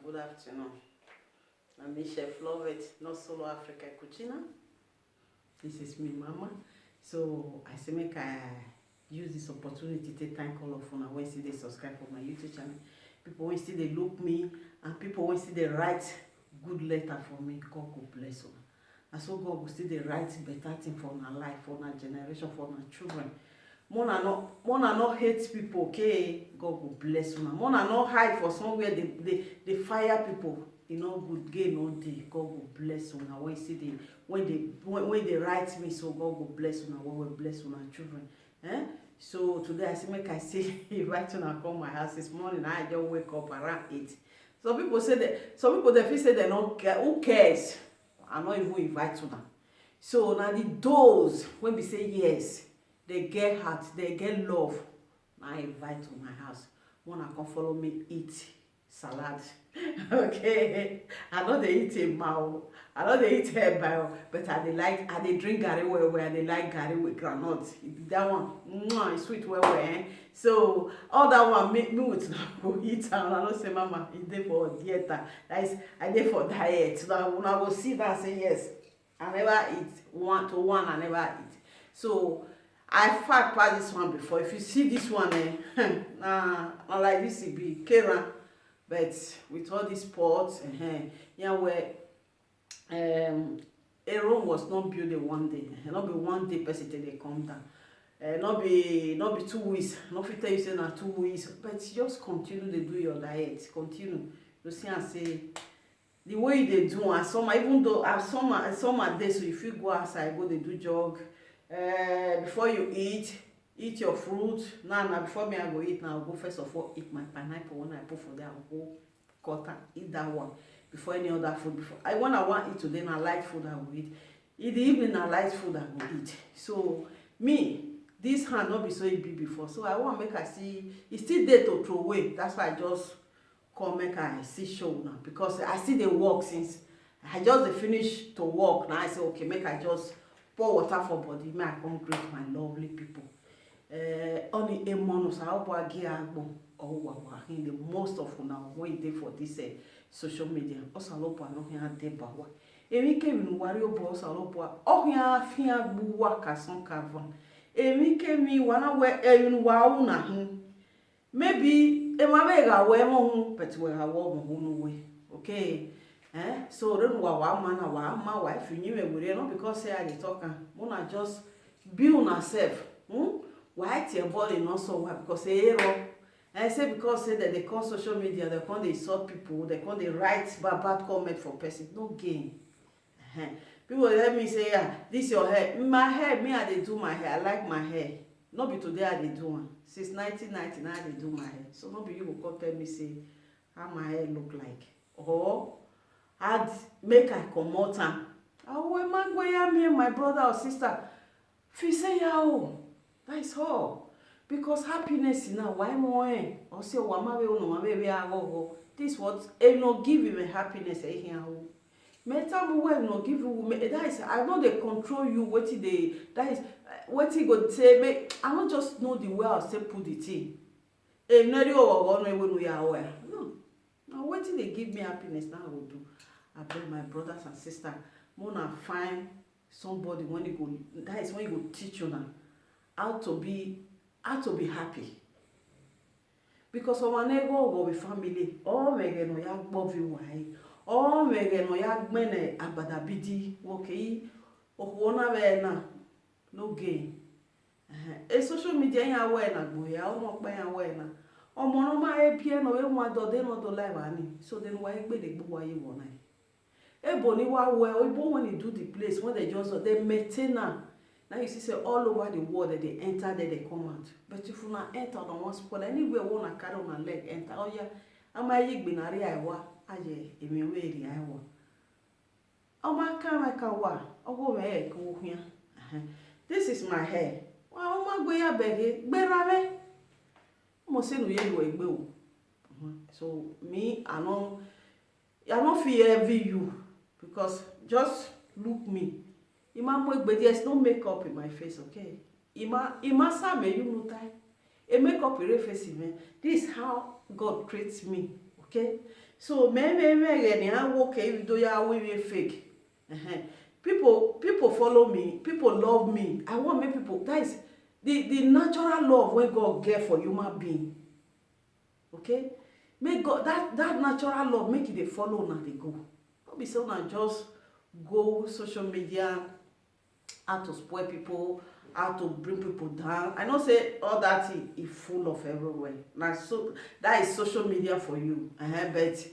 Good afternoon. I'm Chef Lovett, Not Solo Africa Cucina. This is me, Mama. So I say make I use this opportunity to thank all of you when see they subscribe for my YouTube channel. People when see they look me and people when see they write good letter for me. God go bless you. And so God will still they write better thing for our life, for our generation, for our children. More not hate people, okay? God will bless you. More not hide for somewhere they fire people. You know, good gain no day. God will bless you. Now when you see when they write me, so God will bless you. Now when we bless you, our children. So today I say make I say invite you to come my house this morning. I just wake up around 8. Some people they feel say they don't care. Who cares? I not even invite you now. So now those when we say yes. They get heart, they get love. I invite to my house. Wanna come follow me eat salad. Okay. I know they eat a mao. I know they eat a bio, but I they drink garri well. I they like garri with granite. That one, it's sweet well. So all that one make me with go eat and I don't say mama, it's there for dieta. That is I there for diet. So when I go see that say yes. I never eat one to one, I never eat. So I fat pass this one before. If you see this one, nah, like this it be Kera, but with all these pots, yeah, where a room was not built in one day. Not be one day person till they come down. Not be 2 weeks. Not fit tell you say na 2 weeks, but just continue to do your diet. Continue. You see and say the way they do and some even though some are days so if you go outside go they do jog. Before you eat your fruit. Now before me I go eat now, I'll go first of all eat my pineapple. When I put for there, I'll go cut and eat that one before any other food. Before when I want eat today, na light food I will eat. In the evening, na light food I will eat. So me, this hand not be so big before. So I want make I see it's still there to throw away. That's why I just come make I see show now because I see the work since I just finish to work. Now I say okay, make I just pour water for body. May I come greet my lovely people. Only a month I hope I get the most of now when they for this social media. Also lopo no here dey bawa. Emi ke mi wari obo also lopo. Oh here fia buwa kason kavan. Emi ke mi wana we enu wa una hin. Maybe e ma be ga we mo hu but we ga wo mo hu no we. Okay. So then wa man wa ma wife you we not because say I dey talk am just build ourselves. Why your body not so well because I say because say that they call social media, they call they insult people, they call they write bad comment for person, no gain. People let me say, this your hair. My hair, me I dey do my hair. I like my hair. Not be today I dey do one. Since 1999 I dey do my hair. So not be you will come tell me say how my hair look like. Or I'd make I comot am. Oh, man, where me and my brother or sister, fi say yao. That is all. Because happiness now, why more? Or say, wama we no we are this what no give him a happiness here. Meta we no give you. That is, I know they control you. What they that is what he go say. Me, I don't just know the way I say put the thing. No, now what they give me happiness now I will do. I beg my brothers and sisters, wanna find somebody when you go. That is when you go teach you now how to be happy. Because our neighbor go with family, all mege no ya gbovi wai, all mege no ya gbene abadabidi, okay, okona be na no gain. Social media ya we na gbo ya, o mo pe ya we na. Omo no ma e pie no we wan do de no do live ani. So then why gbe de gbo wa ye won na. Ebony wa well, even when you do the place, when they maintain am. Now you see say all over the world that they enter, that they come out. But if you not enter on one spot, anywhere wanna carry on a leg, enter. Oh yeah, am I binary Iowa? Aye, emi we Iowa. Oh my kawa, oh go hair, go here. This is my hair. Oh my go ya beg, berame. Mo say no ye go. So me, I don't fear envy you because just look me. But there's no makeup in my face, okay? Ima sabe you no tie. A makeup in face me. This is how God creates me, okay? So me ni I work even though ya we fake. People follow me, people love me. I want make people, that is the natural love when God get for human being. Okay? Make God that natural love make it they follow now they go. Don't be so now just go social media how to spoil people, how to bring people down. I know say all that is full of everywhere. Now so that is social media for you. But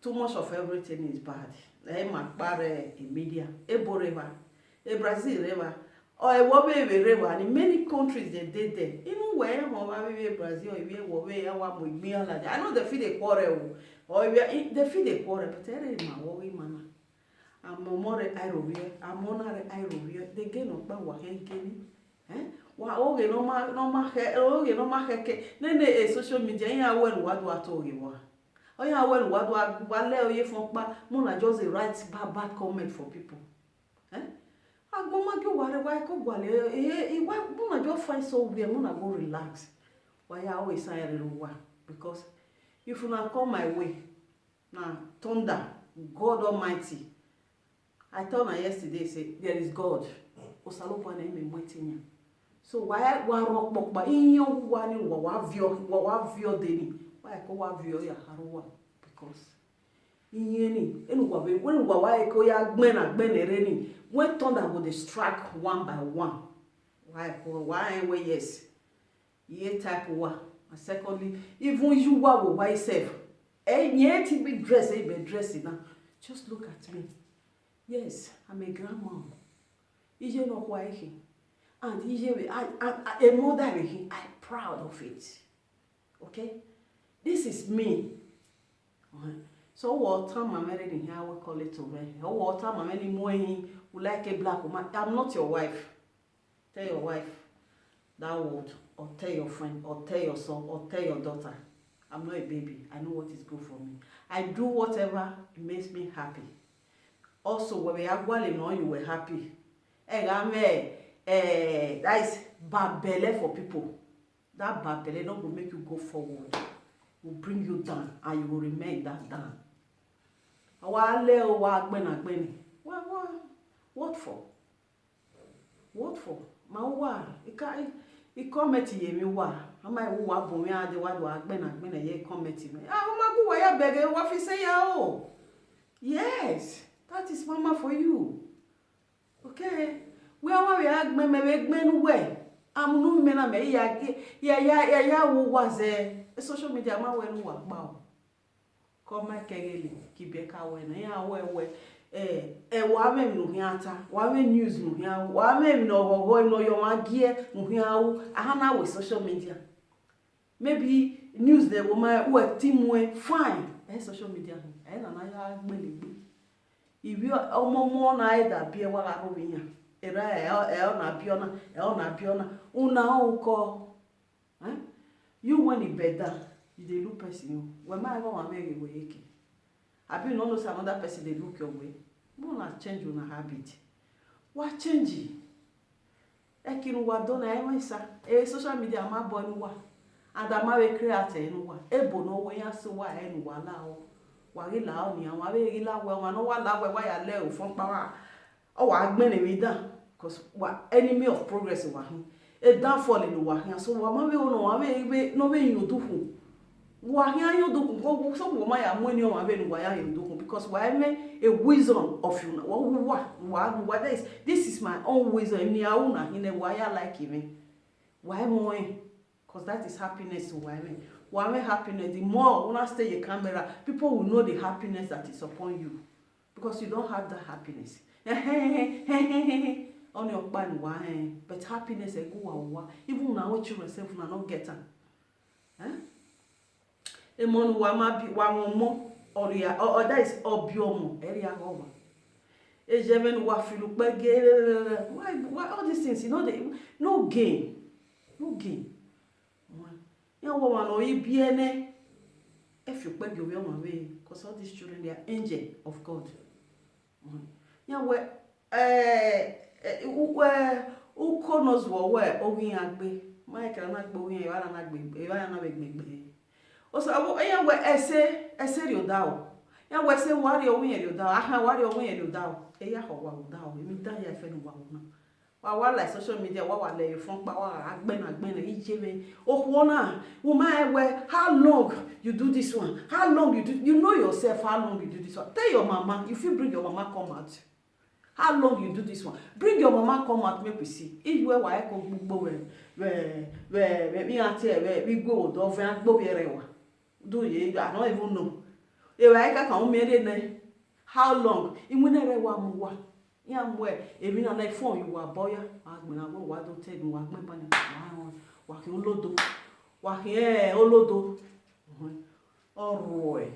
too much of everything is bad. Makbare media, Boreva, Brazil reva, or a Wabe reva, in many countries they did there. Even where Brazil, I know they feed a quarrel, or they feed a quarrel, but they're in my worry manner. I'm more Irovia, I'm more Irovia, they gain of Bawa Henkin. Wa no ma heke, nene social media, ya when what do I told you? Oh yeah, well, what do I let you from Mona just write bad comment for people? I go make you worry why go why Mona just find so weird, Mona go relax. Why I always say a little while? Because if you not come my way, now thunder, God Almighty. I told her yesterday, say there is God. Osalopa na ime waiting. So why rock book ba inyo wani wa vio deni. Why ko wa vio ya haruwa? Because inyeni enu wa be when wa ko ya gben ni when thunder go dey strike one by one. Why yes. Ye type wa. And secondly, even you wa by yourself. Yet be dress be dressing now. Just look at me. Yes, I'm a grandma. Ije no kwa ehi. And a mother, I'm proud of it. Okay? This is me. So what time I'm married in here, we call it to me. Or what time I'm any more we like a black woman. I'm not your wife. Tell your wife that word, or tell your friend, or tell your son, or tell your daughter. I'm not a baby. I know what is good for me. I do whatever makes me happy. Also, when we are well, you were happy. That is bad belly for people. That bad belly not will make you go forward. Will bring you down, and you will remain that down. What for? What for? Ma it comment me wa. Am I who are born ya the one who are been a year comment me. Ah, my boy, I beg you, what you say? Oh, yes, that is mama for you. Okay. We are men way. I'm no men me ya who was a social media man when work bow. Come my kegeli, Kibeka when ya where wame no hiata, wame news no hia, wame no go no your magie no hia ahana with social media. Maybe news the woman who team way fine. Social media. Na ya gbele. If you omomo na ida bia wa ga ho binya. Era na biona una uko. You when it better, you dey look person. When my go make we eke. Abi no know say another person dey look your way. Mo na change una habit. What change? Ekinu wa don na enwesa. Social media ma bo ni wa. And ama we create enu wa. Ebo no we ya so wa enu wa la o. Wa ri la o ni àwọn we ri la we wa no wa la we wa ya le o fun pa wa. O wa gbene mi dan because wa enemy of progress wa hin. E downfall in wa hin so wa ma we no wa we no we yin oduhu. Wa hin ayo doku ko so wo ma ya mo ni o wa we no wa ya yin doku because wa me a wisdom of you. Wa this is my own wisdom. Ni a una hin wa ya like me. Why mo because that is happiness to women. Women happiness, the more when I stay your camera, people will know the happiness that is upon you. Because you don't have that happiness. On your band, but happiness I go even now what you yourself will not get them. A mon wama be one more or that is obiomo area over. A German waffle why all these things, you know, no gain. No gain. Ya woman or biene if you beg your own way because all these children they are angel of God. Ya we who knows where ogi agbe my can not go here na gbe e na be. Also ya we ese rio dawo ya we say wari o wen you da aha wari o wen you da e ya ho wa da o mi da ya fe no wa na wa like social media wa le fun pa wa agben ijebe o na woman we how long you do this one, how long you know yourself, how long you do this one. Tell your mama, you feel bring your mama come out. How long you do this one? Bring your mama come out, make we see. If you wa e ko gbogbo we mi ati e we go do fe agbo bere wa. Do ye I don't even know. E wa e ka kan me ne how long? Imunere wa mu wa. Ya mwe emi na like phone you wa boya agbona wo wa do te wa gbe pa ni wa ki olodo wa ki olodo oro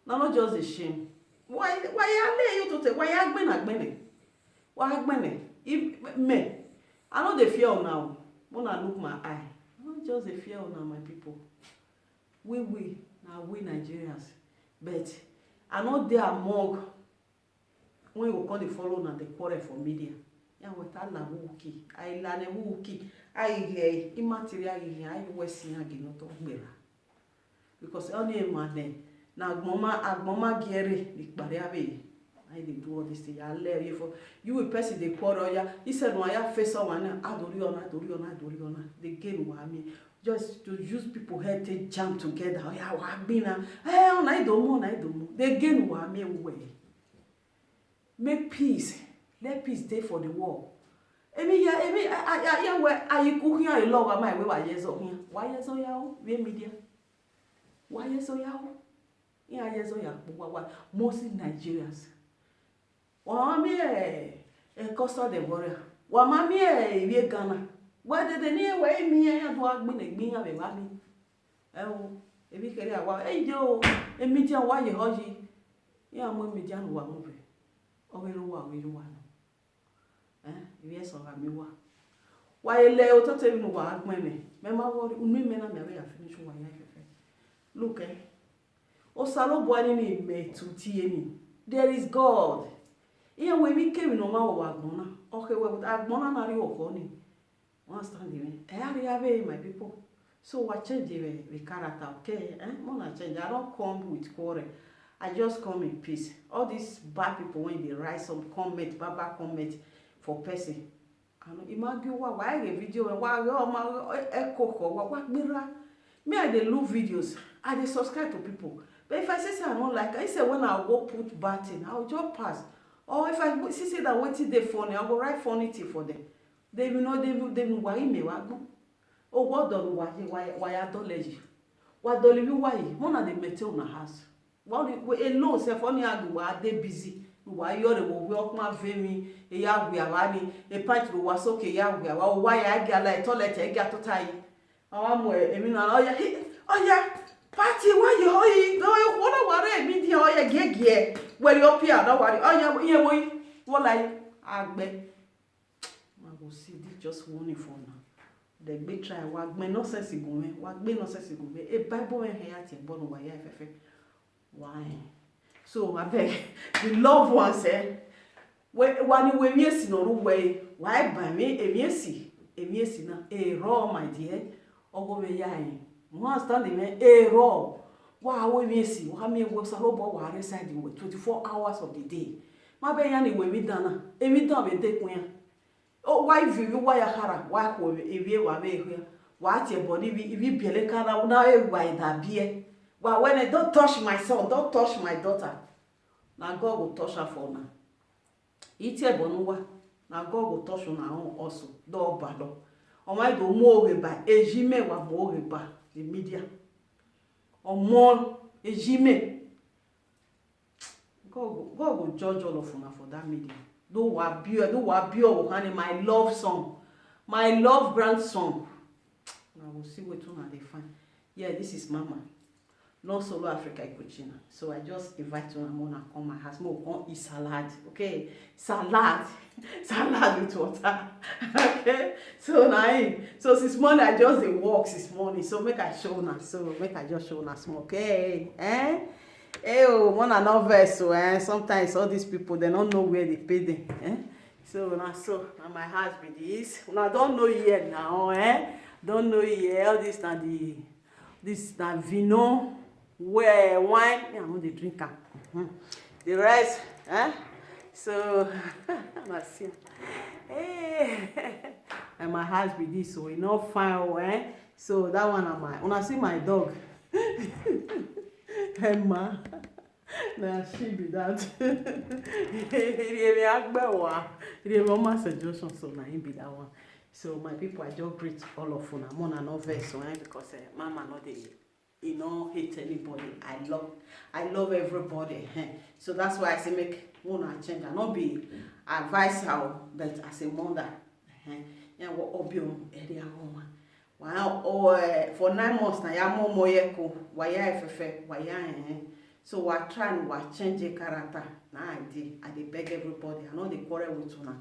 na not just a shame why ya lay you to take why ya gbe na gbene wa gbene if me I no dey fear now when I look my eye I no just dey fear now my people we na we Nigerians but I no dey among when you call the follow na the quarrel for media ya weta la wuki ai la ne wuki ai he immaterial he ai wesi agi no to gbera because only man na agboma gere the pare ave I dey do all this thing ya le you for you a person dey quarrel ya he said no ya face someone adori ona the game wa me just to use people head to jam together ya wa gbina ona idomo the game wa me we make peace, let peace stay for the war. Emi we ayiku hian a love am we wa yezo hian. Why yezo ya o? We media. Why yezo ya o? Ya yezo ya wa mostly Nigerians. Wa mi Costa de Warrior. Wa ma mi we Ghana. Wa de ni we mi ya do agbin egbin ya be wa mi. O ebi kere awa jo emi ti wa ye hoji. Ya mo mi jan wa mo be. Oweruwa no iwe so ga mi wa ile o to te mi wa agbene me ma worry unu me na me ya finish wa ya fefe look o salo bo ani ni me tutie ni there is God iya we mi kemi no ma wa agbona okay we agbona na ri oko ni one stand me have my people so what change the character okay mo na change I don't come with quarrel I just come in peace. All these bad people when they write some comment, bad comment for person. And imagine why a video and why echo what mirror. Me I dey look videos. I dey subscribe to people. But if I say I don't like, I say when I go put bad thing, I'll just pass. Or if I see that waiting they funny, I'll go write funny thing for them. They will know they will why me what no. Oh what don't why I don't let you. What don't you why? One of the metal in the house. Well, alone, say for me, I dey busy. Why you the work my vemi, a ya we are a pint was okay, ya we are why I get like toilet, I get to tie. Oh, I mean, oh, yeah, party, why you hoy? No, you want to worry, me, the oil gig, well, you're here, don't worry. Oh, yeah, boy, what I beg. I will see this just warning for now. The big try, what may not sense go, what may not sense go, a Bible and here at the bottom, why why? So I beg the loved ones when we miss no way why by me a na a raw my dear or go me yai one standing a raw wow we miss how me works a robot war residing with 24 hours of the day my baby anyway we done emi don be take when oh why view why hara why ko e wa be here what your body if you be like na e why that be. Well, when I don't touch my son, don't touch my daughter. Now God will touch her for now. Ite bonuwa. Now God will touch her now also. Do bado. O my do more by ejime wa more by the media. Or more ejime. God will judge all of una for that media. Do wa bio my love son. My love grandson. Now we'll see what one they find. Yeah, this is Mama. No solo Africa Cucina. So I just invite you and Mona come my house. Mo eat salad. Okay? Salad with water. Okay? So now so this morning I just walk this morning. So make I show now. So make I just show now small. Okay? Mona no verse. So sometimes all these people they don't know where they pay them. So now my house be this. Now don't know yet now. Don't know yet. All this now this now vino. where wine, me, I no dey drink am. The rest, so na see. Hey, and my house be this, so e no fine, so that one na my, una see my dog. Emma, na she be that. Ireme agbewa, Ireme Oma suggestion, so na him be that one. So my people, I just greet all of una. Mona no vex, because mama no dey, you know, hate anybody. I love everybody. So that's why I say make Mona change. I not be advice her, but as a mother, yeah, what obium area woman. Wow, for 9 months now, ya momo yeko, waya FF, waya so we try and we change the character. Now I dey beg everybody. I know they quarrel with una.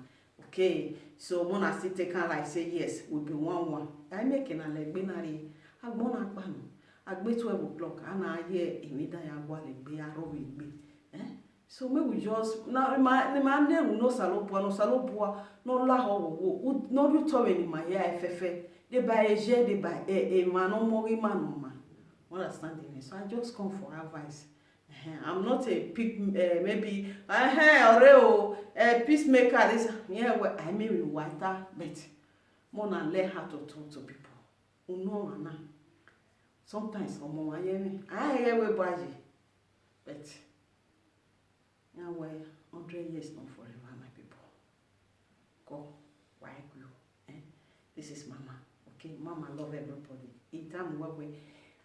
Okay, so Mona still take her like say yes, we be one. I make an alegbe nari. Agbona akpanu. Agbe 12 o'clock. Ana ye imida ya gwa legbe ya ro igbe. So maybe we just now my name no salopua no la ho no you tell me my ya FF. They buy a share, they buy a man no more man. Understanding me? So I just come for advice. I'm not a pick maybe peacemaker. This well, I may be whiter, but more than learn how to talk to people. No, sometimes I hear we budget, but yeah, well, 100 years not forever, my people. Go, why you? This is Mama. Okay, Mama love everybody. In time where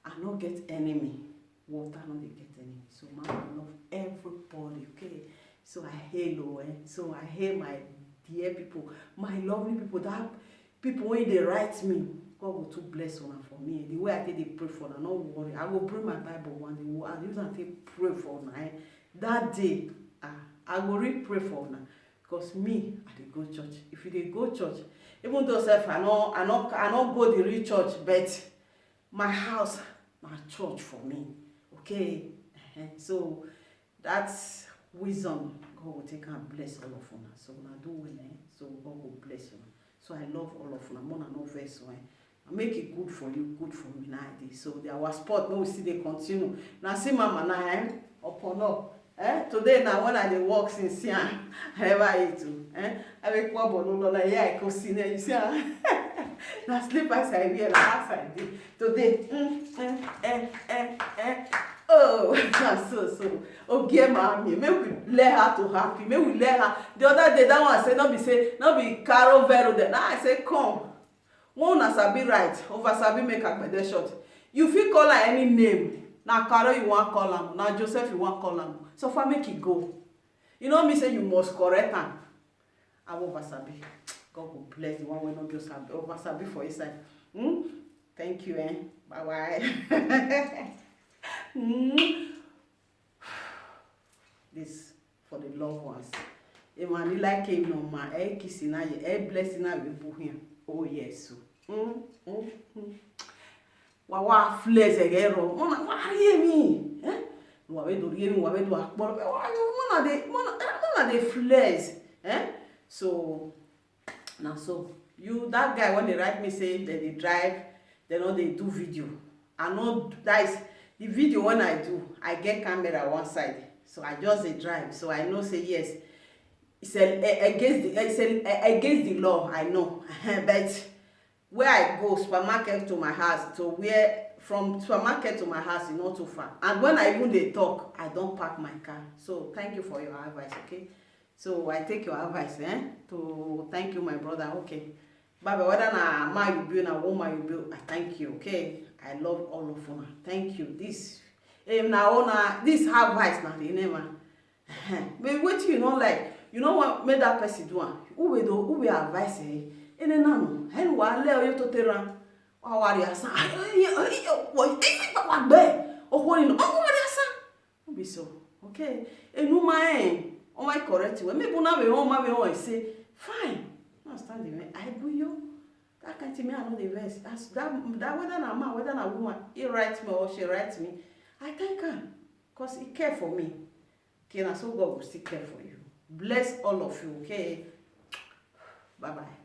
I not get enemy. Water no dey get enemy. So Mama love everybody, okay? So I hail so I hail my dear people, my lovely people, that people when they write me, God will too bless una for me. The way I take they pray for una, no worry. I will bring my Bible one day and use and take pray for una. That day, I will really pray for una. Because me, I dey go church. If you dey go church, even though self I not go the real church, but my house, my church for me. Okay, so that's wisdom. God will take and bless all of una. So una do well, so God will bless you. So I love all of una. Mona no verse, I make it good for you, good for me now. So there was sport. When we see they continue. Now see Mama now, upon up. Today now when I dey walk since I never eat too. I make one bottle like I go see you see. Now sleep as I be, as I did today. Oh, so. Okay, mommy, may we let her to happy. May we let her. The other day, that one say, not be Carol Vero. Then I say, come. One as I be right, over Sabi make a better shot. You feel call her any name. Now Carol you want call him. Now Joseph you want call him. So far make it go. You know me say you must correct him. I over Sabi. God will bless the one we not just have over Sabi for his side. Thank you, Bye bye. This for the loved ones. Emmanuel like him no man, kissing na blessing na we put him. Oh yes. Wa flex egero. Mona hear me. Wa we do hear me, wa we do akpolo. Mona dey flex. So now so you that guy when they write me say that they drive, they know they do video. I know that is the video when I do, I get camera one side. So I just drive. So I know say yes. It's against the law, I know. But where I go, supermarket to my house, to where from supermarket to my house is not too far. And when I even they talk, I don't park my car. So thank you for your advice, okay? So I take your advice, to thank you, my brother, okay? But whether na man you build, na woman you build, I thank you, okay? I love all of you. Thank you. This this advice na the name. But what you know like, you know what made that person do? Who will advise ene nanu hen wa le oyo to teran wa wari asan wa gbe okwo ni o wari asan no be so okay enu ma o my correct we maybe na we on ma we on say fine no stand there I go yo that can't me I know the verse as that whether na man whether na woman he write me or she write me I thank her because he care for me okay na so God will still care for you bless all of you okay bye bye